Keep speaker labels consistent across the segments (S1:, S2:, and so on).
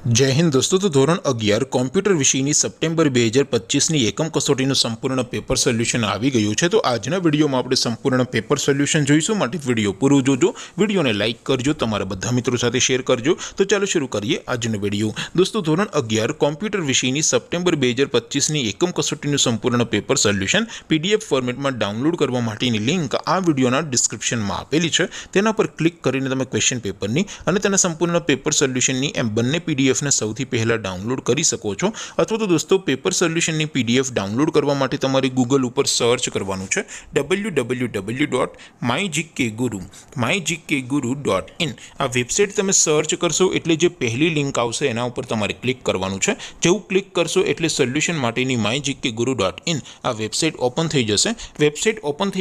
S1: जय हिंद दोस्तों। तो धोरण 11 कॉम्प्यूटर विषयની સપ્ટેમ્બર 2025ની એકમ કસોટીનું સંપૂર્ણ પેપર સોલ્યુશન આવી ગયું છે। તો આજના વિડીયોમાં આપણે સંપૂર્ણ પેપર સોલ્યુશન જોઈશું, માટે વિડીયો પૂરો જોજો, વિડીયોને લાઇક કરજો, તમારા બધા મિત્રો સાથે શેર કરજો। તો ચાલો શરૂ કરીએ આજનો વિડીયો। દોસ્તો ધોરણ 11 કોમ્પ્યુટર વિષયની સપ્ટેમ્બર 2025ની એકમ કસોટીનું સંપૂર્ણ પેપર સોલ્યુશન પીડીએફ ફોર્મેટમાં ડાઉનલોડ કરવા માટેની લિંક આ વિડીયોના ડિસ્ક્રિપ્શનમાં આપેલી છે। તેના પર ક્લિક કરીને તમે ક્વેશ્ચન પેપરની અને તેના સંપૂર્ણ પેપર સોલ્યુશનની એમ બંને પીડીએફ ने સૌથી પહેલા ડાઉનલોડ કરી શકો છો। અથવા તો દોસ્તો પેપર સોલ્યુશનની પીડીએફ ડાઉનલોડ કરવા માટે તમારે ગૂગલ ઉપર સર્ચ કરવાનું છે www.mygkguru.in। આ વેબસાઇટ તમે સર્ચ કરશો એટલે જે પહેલી લિંક આવશે એના ઉપર તમારે ક્લિક કરવાનું છે। જેવું ક્લિક કરશો એટલે સોલ્યુશન માટેની mygkguru.in આ વેબસાઇટ ઓપન થઈ જશે। વેબસાઇટ ઓપન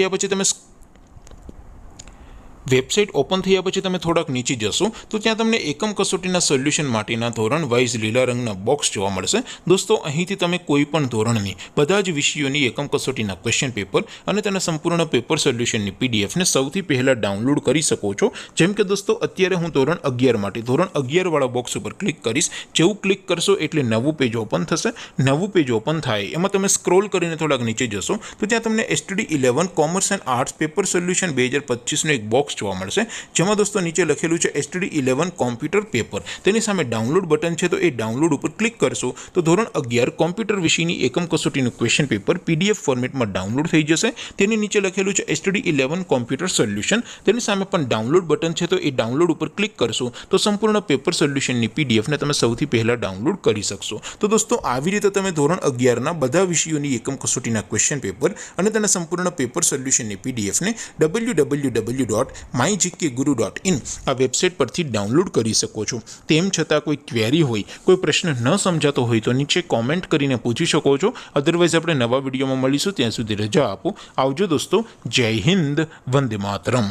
S1: થયા પછી તમે થોડાક નીચે જશો તો ત્યાં તમને એકમ કસોટીના સોલ્યુશન માટેના ધોરણ વાઇઝ લીલા રંગના બોક્સ જોવા મળશે। દોસ્તો અહીંથી તમે કોઈ પણ ધોરણની બધા જ વિષયોની એકમ કસોટીના ક્વેશ્ચન પેપર અને તેના સંપૂર્ણ પેપર સોલ્યુશનની પીડીએફને સૌથી પહેલાં ડાઉનલોડ કરી શકો છો। જેમ કે દોસ્તો અત્યારે હું ધોરણ 11 માટે ધોરણ 11 વાળા બોક્સ ઉપર ક્લિક કરીશ। જેવું ક્લિક કરશો એટલે નવું પેજ ઓપન થશે। નવું પેજ ઓપન થાય એમાં તમે સ્ક્રોલ કરીને થોડાક નીચે જશો તો ત્યાં તમને STD11 commerce and arts paper solution 2025નું એક બોક્સ જોવા મળશે, જેમાં દોસ્તો નીચે લખેલું છે STD11 કોમ્પ્યુટર પેપર। તેની સામે ડાઉનલોડ બટન છે, તો એ ડાઉનલોડ ઉપર ક્લિક કરશો તો ધોરણ 11 કોમ્પ્યુટર વિષયની એકમ કસોટીનું ક્વેશ્ચન પેપર પીડીએફ ફોર્મેટમાં ડાઉનલોડ થઈ જશે। તેની નીચે લખેલું છે STD11 કોમ્પ્યુટર સોલ્યુશન, તેની સામે પણ ડાઉનલોડ બટન છે, તો એ ડાઉનલોડ ઉપર ક્લિક કરશો તો સંપૂર્ણ પેપર સોલ્યુશનની પીડીએફને તમે સૌથી પહેલાં ડાઉનલોડ કરી શકશો। તો દોસ્તો આવી રીતે તમે ધોરણ 11ના બધા વિષયોની એકમ કસોટીના ક્વેશ્ચન પેપર અને તેના સંપૂર્ણ પેપર સોલ્યુશનની પીડીએફને www.mygkguru.in આ વેબસાઇટ પરથી ડાઉનલોડ કરી શકો છો। તેમ છતાં કોઈ ક્વેરી હોય, કોઈ પ્રશ્ન ન સમજાતો હોય તો નીચે કોમેન્ટ કરીને પૂછી શકો છો। અધરવાઇઝ આપણે નવા વિડીયોમાં મળીશું, ત્યાં સુધી રજા આપો। આવજો દોસ્તો, જય હિન્દ, વંદે માતરમ।